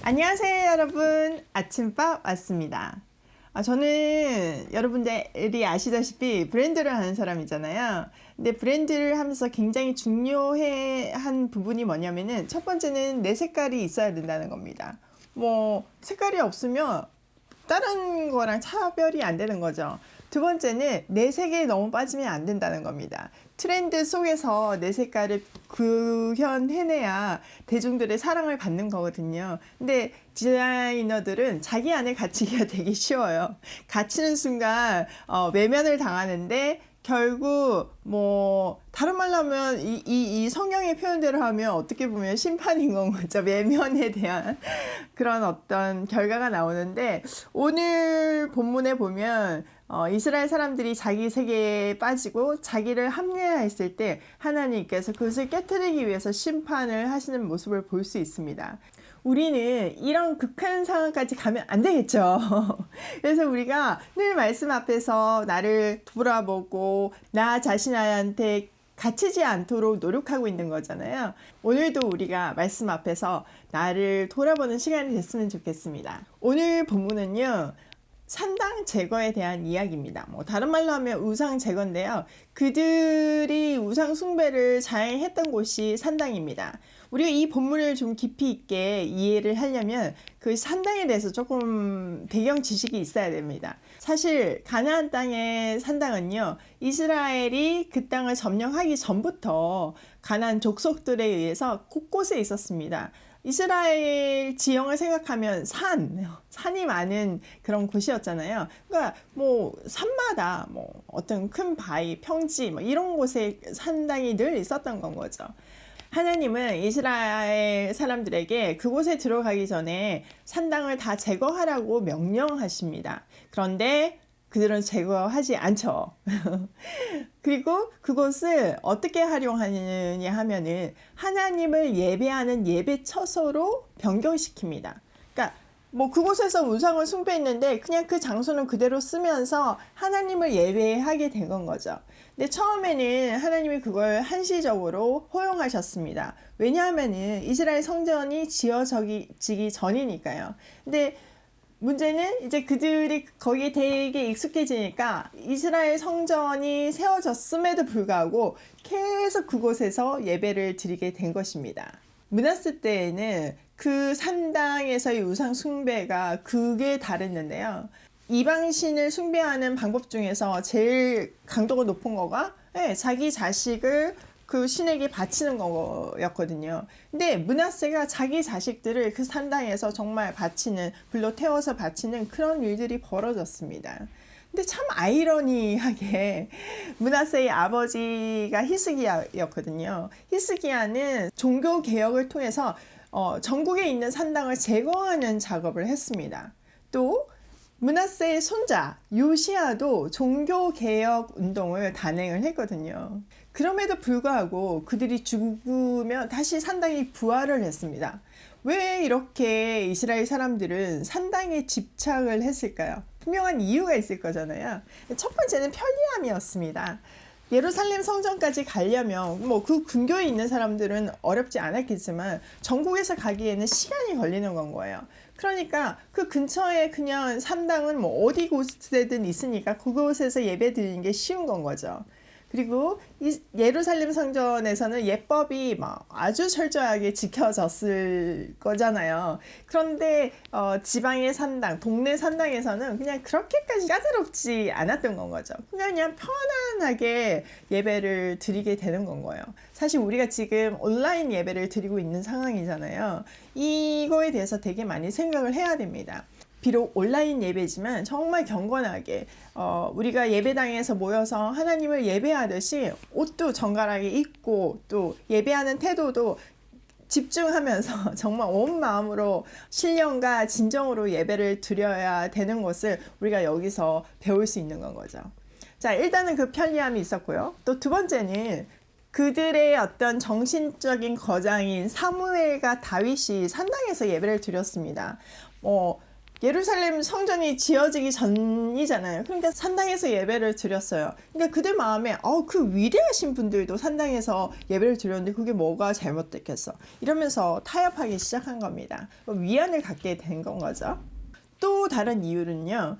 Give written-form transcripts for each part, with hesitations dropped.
안녕하세요 여러분, 아침밥 왔습니다. 저는 여러분들이 아시다시피 브랜드를 하는 사람이잖아요. 근데 브랜드를 하면서 굉장히 중요한 부분이 뭐냐면은 첫 번째는 내 색깔이 있어야 된다는 겁니다. 뭐 색깔이 없으면 다른 거랑 차별이 안 되는 거죠. 두 번째는 내 색에 너무 빠지면 안 된다는 겁니다. 트렌드 속에서 내 색깔을 구현해내야 대중들의 사랑을 받는 거거든요. 근데 디자이너들은 자기 안에 갇히기가 되게 쉬워요. 갇히는 순간 외면을 당하는데 결국 뭐 다른 말로 하면 이 성경의 표현대로 하면 어떻게 보면 심판인 건 거죠. 외면에 대한 그런 어떤 결과가 나오는데, 오늘 본문에 보면 이스라엘 사람들이 자기 세계에 빠지고 자기를 합리화했을 때 하나님께서 그것을 깨트리기 위해서 심판을 하시는 모습을 볼 수 있습니다. 우리는 이런 극한 상황까지 가면 안 되겠죠. 그래서 우리가 늘 말씀 앞에서 나를 돌아보고 나 자신한테 갇히지 않도록 노력하고 있는 거잖아요. 오늘도 우리가 말씀 앞에서 나를 돌아보는 시간이 됐으면 좋겠습니다. 오늘 본문은요, 산당 제거에 대한 이야기입니다. 뭐 다른 말로 하면 우상 제거인데요. 그들이 우상 숭배를 자행했던 곳이 산당입니다. 우리가 이 본문을 좀 깊이 있게 이해를 하려면 그 산당에 대해서 조금 배경 지식이 있어야 됩니다. 사실 가나안 땅의 산당은요, 이스라엘이 그 땅을 점령하기 전부터 가나안 족속들에 의해서 곳곳에 있었습니다. 이스라엘 지형을 생각하면 산이 많은 그런 곳이었잖아요. 그러니까 뭐 산마다 뭐 어떤 큰 바위, 평지 뭐 이런 곳에 산당이 늘 있었던 건 거죠. 하나님은 이스라엘 사람들에게 그곳에 들어가기 전에 산당을 다 제거하라고 명령하십니다. 그런데 그들은 제거하지 않죠. 그리고 그것을 어떻게 활용하느냐 하면은 하나님을 예배하는 예배 처소로 변경시킵니다. 그러니까 뭐 그곳에서 우상을 숭배했는데 그냥 그 장소는 그대로 쓰면서 하나님을 예배하게 된 건 거죠. 근데 처음에는 하나님이 그걸 한시적으로 허용하셨습니다. 왜냐하면은 이스라엘 성전이 지어지기 전이니까요. 근데 문제는 이제 그들이 거기에 되게 익숙해지니까 이스라엘 성전이 세워졌음에도 불구하고 계속 그곳에서 예배를 드리게 된 것입니다. 므낫세 때에는 그 산당에서의 우상 숭배가 그게 다랬는데요. 이방신을 숭배하는 방법 중에서 제일 강도가 높은 거가 자기 자식을 그 신에게 바치는 거였거든요. 근데 므낫세가 자기 자식들을 그 산당에서 정말 바치는, 불로 태워서 바치는 그런 일들이 벌어졌습니다. 근데 참 아이러니하게 므낫세의 아버지가 히스기야였거든요. 히스기야는 종교 개혁을 통해서 전국에 있는 산당을 제거하는 작업을 했습니다. 또 므낫세의 손자 요시야도 종교개혁 운동을 단행을 했거든요. 그럼에도 불구하고 그들이 죽으면 다시 산당이 부활을 했습니다. 왜 이렇게 이스라엘 사람들은 산당에 집착을 했을까요? 분명한 이유가 있을 거잖아요. 첫 번째는 편리함이었습니다. 예루살렘 성전까지 가려면 뭐 그 근교에 있는 사람들은 어렵지 않았겠지만 전국에서 가기에는 시간이 걸리는 건 거예요. 그러니까 그 근처에 그냥 산당은 뭐 어디 곳에든 있으니까 그곳에서 예배 드리는 게 쉬운 건 거죠. 그리고 이 예루살렘 성전에서는 예법이 막 아주 철저하게 지켜졌을 거잖아요. 그런데 지방의 산당, 동네 산당에서는 그냥 그렇게까지 까다롭지 않았던 건 거죠. 그냥 편안하게 예배를 드리게 되는 건 거예요. 사실 우리가 지금 온라인 예배를 드리고 있는 상황이잖아요. 이거에 대해서 되게 많이 생각을 해야 됩니다. 비록 온라인 예배지만 정말 경건하게 우리가 예배당에서 모여서 하나님을 예배하듯이 옷도 정갈하게 입고 또 예배하는 태도도 집중하면서 정말 온 마음으로 신령과 진정으로 예배를 드려야 되는 것을 우리가 여기서 배울 수 있는 건 거죠. 자, 일단은 그 편리함이 있었고요. 또 두 번째는 그들의 어떤 정신적인 거장인 사무엘과 다윗이 산당에서 예배를 드렸습니다. 예루살렘 성전이 지어지기 전이잖아요. 그러니까 산당에서 예배를 드렸어요. 그러니까 그들 마음에 그 위대하신 분들도 산당에서 예배를 드렸는데 그게 뭐가 잘못됐겠어 이러면서 타협하기 시작한 겁니다. 위안을 갖게 된 건 거죠. 또 다른 이유는요,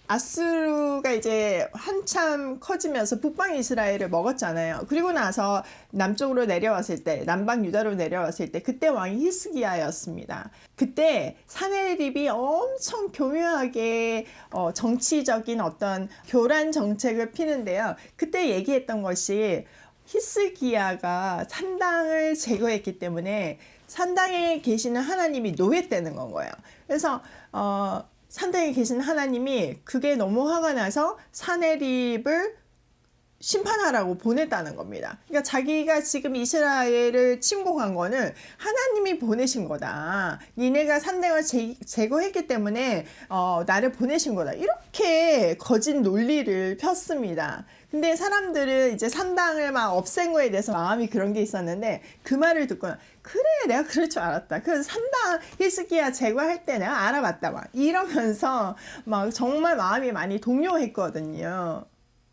아수르가 이제 한참 커지면서 북방 이스라엘을 먹었잖아요. 그리고 나서 남쪽으로 내려왔을 때, 남방 유다로 내려왔을 때, 그때 왕이 히스기야였습니다. 그때 사네립이 엄청 교묘하게 정치적인 어떤 교란 정책을 피는데요. 그때 얘기했던 것이 히스기야가 산당을 제거했기 때문에 산당에 계시는 하나님이 노예되는 건 거예요. 그래서 산당에 계신 하나님이 그게 너무 화가 나서 사네립을 심판하라고 보냈다는 겁니다. 그러니까 자기가 지금 이스라엘을 침공한 거는 하나님이 보내신 거다. 니네가 산당을 제거했기 때문에 나를 보내신 거다. 이렇게 거짓 논리를 폈습니다. 근데 사람들은 이제 산당을 막 없앤 거에 대해서 마음이 그런 게 있었는데 그 말을 듣고 그래 내가 그럴 줄 알았다. 그 산당 히스기야 제거할 때 내가 알아봤다 막 이러면서 막 정말 마음이 많이 동요했거든요.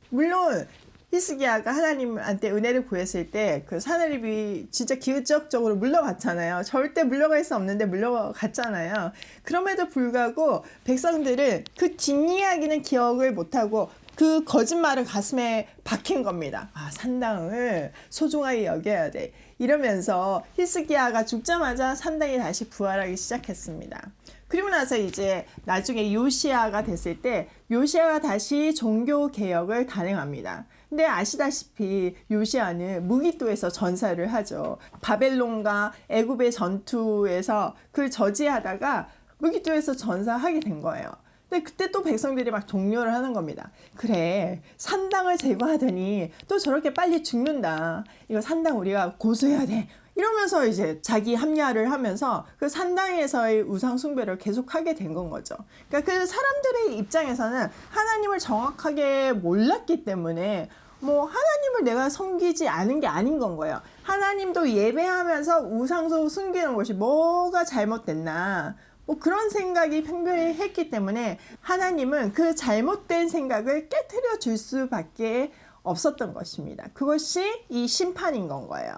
물론 히스기야가 하나님한테 은혜를 구했을 때 그 사네립이 진짜 기적적으로 물러갔잖아요. 절대 물러갈 수 없는데 물러갔잖아요. 그럼에도 불구하고 백성들은 그 뒷이야기는 기억을 못하고 그 거짓말을 가슴에 박힌 겁니다. 산당을 소중하게 여겨야 돼. 이러면서 히스기야가 죽자마자 산당이 다시 부활하기 시작했습니다. 그리고 나서 이제 나중에 요시야가 됐을 때 요시야가 다시 종교 개혁을 단행합니다. 근데 아시다시피 요시야는 무기또에서 전사를 하죠. 바벨론과 애굽의 전투에서 그걸 저지하다가 무기또에서 전사하게 된 거예요. 근데 그때 또 백성들이 막 동요를 하는 겁니다. 그래, 산당을 제거하더니 또 저렇게 빨리 죽는다. 이거 산당 우리가 고수해야 돼. 이러면서 이제 자기 합리화를 하면서 그 산당에서의 우상 숭배를 계속하게 된 건 거죠. 그러니까 그 사람들의 입장에서는 하나님을 정확하게 몰랐기 때문에 하나님을 내가 섬기지 않은 게 아닌 건 거예요. 하나님도 예배하면서 우상도 숨기는 것이 뭐가 잘못됐나. 그런 생각이 팽배했기 때문에 하나님은 그 잘못된 생각을 깨트려 줄 수밖에 없었던 것입니다. 그것이 이 심판인 건 거예요.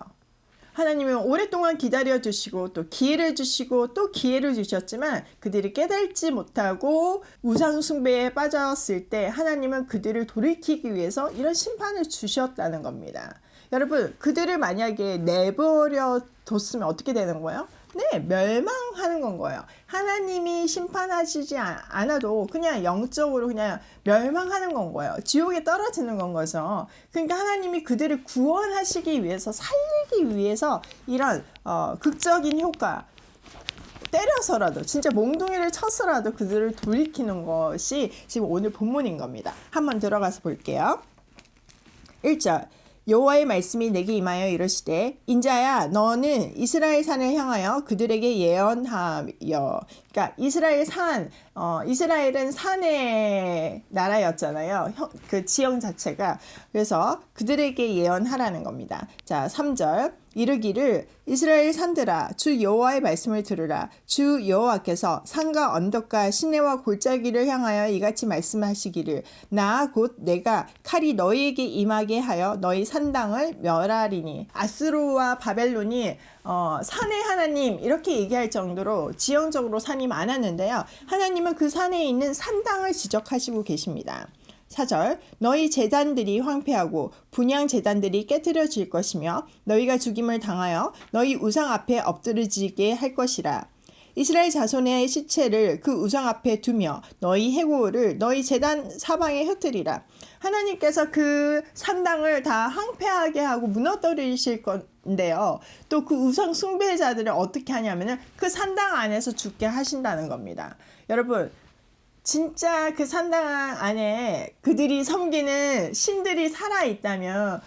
하나님은 오랫동안 기다려 주시고 또 기회를 주시고 또 기회를 주셨지만 그들이 깨달지 못하고 우상 숭배에 빠졌을 때 하나님은 그들을 돌이키기 위해서 이런 심판을 주셨다는 겁니다. 여러분, 그들을 만약에 내버려 뒀으면 어떻게 되는 거예요? 네, 멸망하는 건 거예요. 하나님이 심판하시지 않아도 그냥 영적으로 그냥 멸망하는 건 거예요. 지옥에 떨어지는 건 거죠. 그러니까 하나님이 그들을 구원하시기 위해서, 살리기 위해서 이런 극적인 효과, 때려서라도 진짜 몽둥이를 쳐서라도 그들을 돌이키는 것이 지금 오늘 본문인 겁니다. 한번 들어가서 볼게요. 1절 여호와의 말씀이 내게 임하여 이르시되 인자야 너는 이스라엘 산을 향하여 그들에게 예언하여. 그러니까 이스라엘은 산의 나라였잖아요. 그 지형 자체가. 그래서 그들에게 예언하라는 겁니다. 자, 3절 이르기를 이스라엘 산들아 주 여호와의 말씀을 들으라. 주 여호와께서 산과 언덕과 시내와 골짜기를 향하여 이같이 말씀하시기를 나 곧 내가 칼이 너희에게 임하게 하여 너희 산당을 멸하리니. 아수르와 바벨론이 산의 하나님 이렇게 얘기할 정도로 지형적으로 산이 많았는데요. 하나님은 그 산에 있는 산당을 지적하시고 계십니다. 4절 너희 제단들이 황폐하고 분향 제단들이 깨트려질 것이며 너희가 죽임을 당하여 너희 우상 앞에 엎드러지게 할 것이라. 이스라엘 자손의 시체를 그 우상 앞에 두며 너희 해골을 너희 제단 사방에 흩으리라. 하나님께서 그 산당을 다 황폐하게 하고 무너뜨리실 건데요. 또 그 우상 숭배자들을 어떻게 하냐면은 그 산당 안에서 죽게 하신다는 겁니다. 여러분, 진짜 그 산당 안에 그들이 섬기는 신들이 살아있다면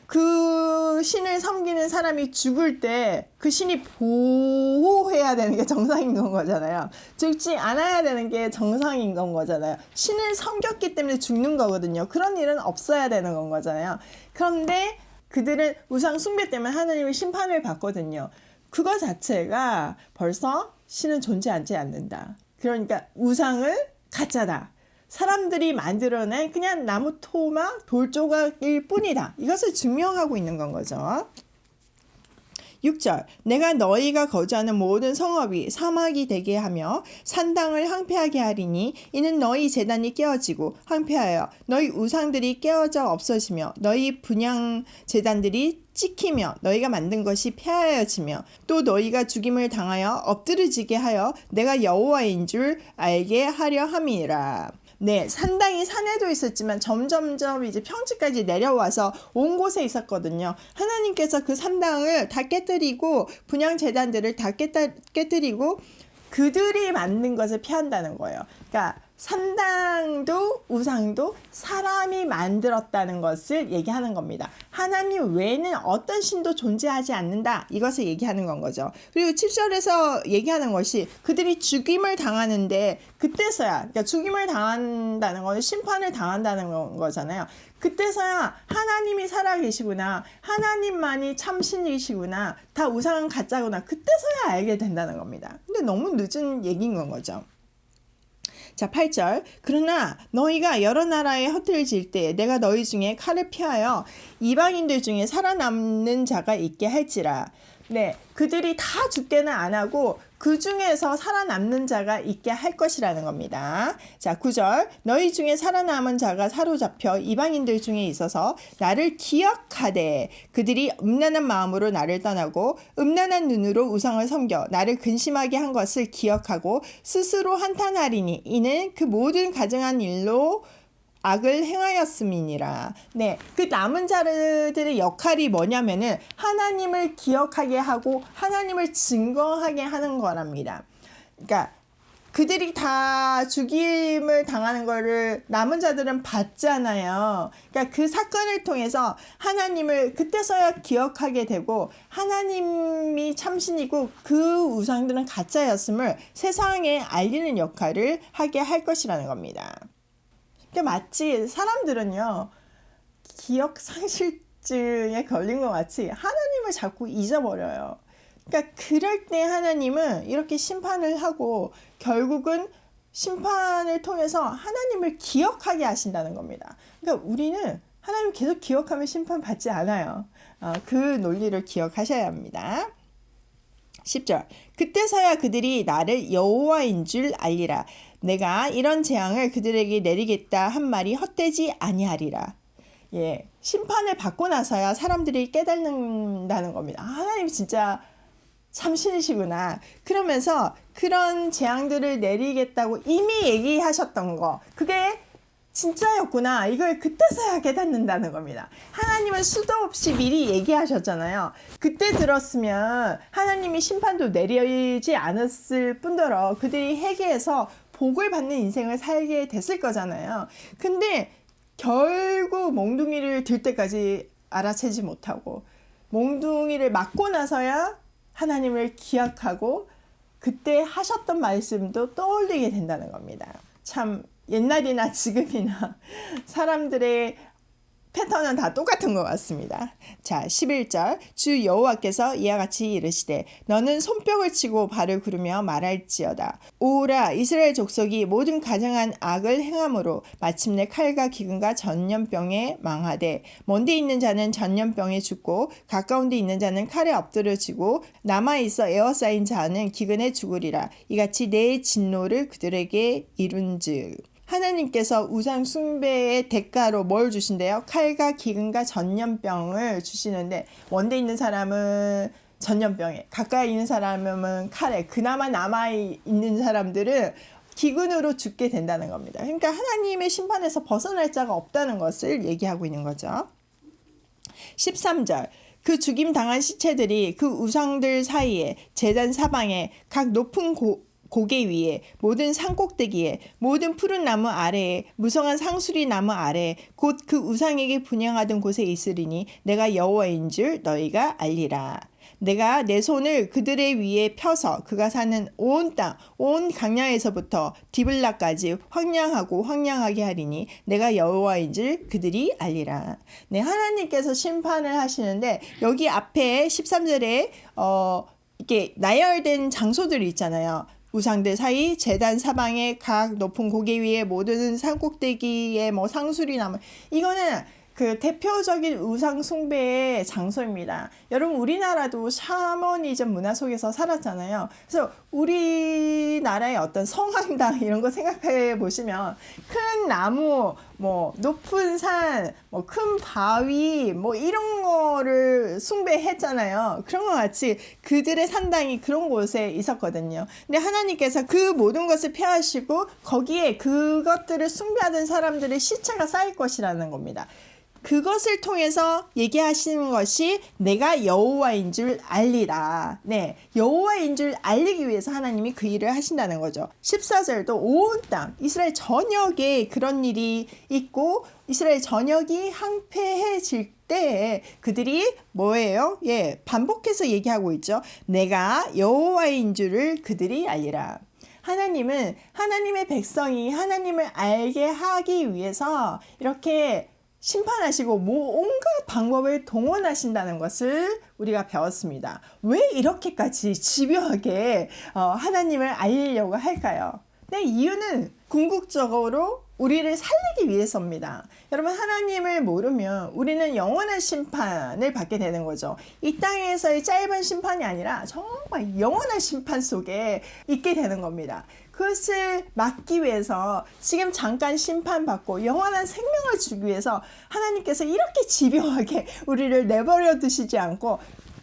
그 신을 섬기는 사람이 죽을 때 그 신이 보호해야 되는 게 정상인 건 거잖아요. 죽지 않아야 되는 게 정상인 건 거잖아요. 신을 섬겼기 때문에 죽는 거거든요. 그런 일은 없어야 되는 건 거잖아요. 그런데 그들은 우상 숭배 때문에 하나님의 심판을 받거든요. 그거 자체가 벌써 신은 존재하지 않는다. 그러니까 우상은 가짜다. 사람들이 만들어낸 그냥 나무 토막, 돌 조각일 뿐이다. 이것을 증명하고 있는 건 거죠. 6절 내가 너희가 거주하는 모든 성읍이 사막이 되게 하며 산당을 황폐하게 하리니 이는 너희 제단이 깨어지고 황폐하여 너희 우상들이 깨어져 없어지며 너희 분향 제단들이 찍히며 너희가 만든 것이 폐하여지며 또 너희가 죽임을 당하여 엎드러지게 하여 내가 여호와인 줄 알게 하려 함이라. 네, 산당이 산에도 있었지만 점점점 이제 평지까지 내려와서 온 곳에 있었거든요. 하나님께서 그 산당을 다 깨뜨리고 분향 제단들을 다 깨뜨리고 그들이 만든 것을 피한다는 거예요. 그러니까 산당도 우상도 사람이 만들었다는 것을 얘기하는 겁니다. 하나님 외에는 어떤 신도 존재하지 않는다. 이것을 얘기하는 건 거죠. 그리고 7절에서 얘기하는 것이 그들이 죽임을 당하는데 그때서야, 그러니까 죽임을 당한다는 건 심판을 당한다는 거잖아요. 그때서야 하나님이 살아계시구나, 하나님만이 참신이시구나, 다 우상은 가짜구나, 그때서야 알게 된다는 겁니다. 근데 너무 늦은 얘기인 건 거죠. 자, 8절 그러나 너희가 여러 나라에 허투를 질 때 내가 너희 중에 칼을 피하여 이방인들 중에 살아남는 자가 있게 할지라. 네, 그들이 다 죽게는 안 하고 그 중에서 살아남는 자가 있게 할 것이라는 겁니다. 자, 9절 너희 중에 살아남은 자가 사로잡혀 이방인들 중에 있어서 나를 기억하되 그들이 음란한 마음으로 나를 떠나고 음란한 눈으로 우상을 섬겨 나를 근심하게 한 것을 기억하고 스스로 한탄하리니 이는 그 모든 가증한 일로 악을 행하였음이니라. 네, 그 남은 자들의 역할이 뭐냐면은 하나님을 기억하게 하고 하나님을 증거하게 하는 거랍니다. 그러니까 그들이 다 죽임을 당하는 거를 남은 자들은 봤잖아요. 그러니까 그 사건을 통해서 하나님을 그때서야 기억하게 되고 하나님이 참신이고 그 우상들은 가짜였음을 세상에 알리는 역할을 하게 할 것이라는 겁니다. 그러니까 마치 사람들은요, 기억 상실증에 걸린 것 같이 하나님을 자꾸 잊어버려요. 그러니까 그럴 때 하나님은 이렇게 심판을 하고 결국은 심판을 통해서 하나님을 기억하게 하신다는 겁니다. 그러니까 우리는 하나님 계속 기억하면 심판받지 않아요. 그 논리를 기억하셔야 합니다. 10절 그때서야 그들이 나를 여호와인 줄 알리라. 내가 이런 재앙을 그들에게 내리겠다 한 말이 헛되지 아니하리라. 예, 심판을 받고 나서야 사람들이 깨닫는다는 겁니다. 하나님 진짜 참신이시구나. 그러면서 그런 재앙들을 내리겠다고 이미 얘기하셨던 거, 그게 진짜였구나. 이걸 그때서야 깨닫는다는 겁니다. 하나님은 수도 없이 미리 얘기하셨잖아요. 그때 들었으면 하나님이 심판도 내리지 않았을 뿐더러 그들이 회개해서 복을 받는 인생을 살게 됐을 거잖아요. 근데 결국 몽둥이를 들 때까지 알아채지 못하고 몽둥이를 맞고 나서야 하나님을 기억하고 그때 하셨던 말씀도 떠올리게 된다는 겁니다. 참 옛날이나 지금이나 사람들의 패턴은 다 똑같은 것 같습니다. 자, 11절 주 여호와께서 이와 같이 이르시되 너는 손뼉을 치고 발을 구르며 말할지어다. 오라 이스라엘 족속이 모든 가증한 악을 행함으로 마침내 칼과 기근과 전염병에 망하되 먼데 있는 자는 전염병에 죽고 가까운 데 있는 자는 칼에 엎드려지고 남아있어 에워싸인 자는 기근에 죽으리라. 이같이 내 진노를 그들에게 이룬즉. 하나님께서 우상 숭배의 대가로 뭘 주신대요? 칼과 기근과 전염병을 주시는데 원대 있는 사람은 전염병에, 가까이 있는 사람은 칼에, 그나마 남아있는 사람들은 기근으로 죽게 된다는 겁니다. 그러니까 하나님의 심판에서 벗어날 자가 없다는 것을 얘기하고 있는 거죠. 13절 그 죽임 당한 시체들이 그 우상들 사이에 제단 사방에 각 높은 고개 위에 모든 산꼭대기에 모든 푸른 나무 아래에 무성한 상수리 나무 아래에 곧 그 우상에게 분향하던 곳에 있으리니 내가 여호와인 줄 너희가 알리라. 내가 내 손을 그들의 위에 펴서 그가 사는 온 땅, 온 강야에서부터 디블라까지 황량하고 황량하게 하리니 내가 여호와인 줄 그들이 알리라. 네, 하나님께서 심판을 하시는데 여기 앞에 13절에 이렇게 나열된 장소들이 있잖아요. 우상들 사이 제단 사방에 각 높은 고개 위에 모든 산꼭대기에 뭐 상수리 나무 이거는 그 대표적인 우상 숭배의 장소입니다. 여러분 우리나라도 샤머니즘 문화 속에서 살았잖아요. 그래서 우리나라의 어떤 성황당 이런 거 생각해 보시면 큰 나무, 뭐 높은 산, 뭐 큰 바위, 뭐 이런 거를 숭배했잖아요. 그런 것 같이 그들의 산당이 그런 곳에 있었거든요. 근데 하나님께서 그 모든 것을 폐하시고 거기에 그것들을 숭배하던 사람들의 시체가 쌓일 것이라는 겁니다. 그것을 통해서 얘기하시는 것이 내가 여호와인 줄 알리라. 네, 여호와인 줄 알리기 위해서 하나님이 그 일을 하신다는 거죠. 14절도 온 땅, 이스라엘 전역에 그런 일이 있고 이스라엘 전역이 항폐해질 때 그들이 뭐예요? 예, 반복해서 얘기하고 있죠. 내가 여호와인 줄을 그들이 알리라. 하나님은 하나님의 백성이 하나님을 알게 하기 위해서 이렇게 심판하시고 온갖 방법을 동원하신다는 것을 우리가 배웠습니다. 왜 이렇게까지 집요하게 하나님을 알리려고 할까요? 네, 이유는 궁극적으로 우리를 살리기 위해서입니다. 여러분 하나님을 모르면 우리는 영원한 심판을 받게 되는 거죠. 이 땅에서의 짧은 심판이 아니라 정말 영원한 심판 속에 있게 되는 겁니다. 그것을 막기 위해서 지금 잠깐 심판받고 영원한 생명을 주기 위해서 하나님께서 이렇게 집요하게 우리를 내버려 두시지 않고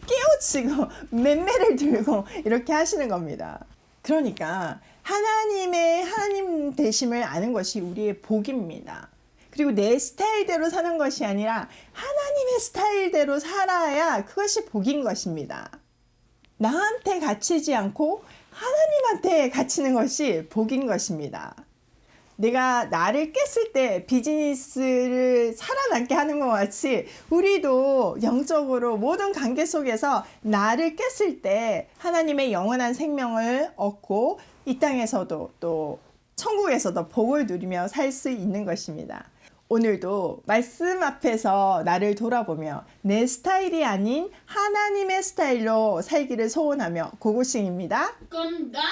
깨우치고 맴매를 들고 이렇게 하시는 겁니다. 그러니까 하나님의 하나님 되심을 아는 것이 우리의 복입니다. 그리고 내 스타일대로 사는 것이 아니라 하나님의 스타일대로 살아야 그것이 복인 것입니다. 나한테 갇히지 않고 하나님한테 갇히는 것이 복인 것입니다. 내가 나를 깼을 때 비즈니스를 살아남게 하는 것 같이 우리도 영적으로 모든 관계 속에서 나를 깼을 때 하나님의 영원한 생명을 얻고 이 땅에서도 또 천국에서도 복을 누리며 살 수 있는 것입니다. 오늘도 말씀 앞에서 나를 돌아보며 내 스타일이 아닌 하나님의 스타일로 살기를 소원하며 고고싱입니다. 건강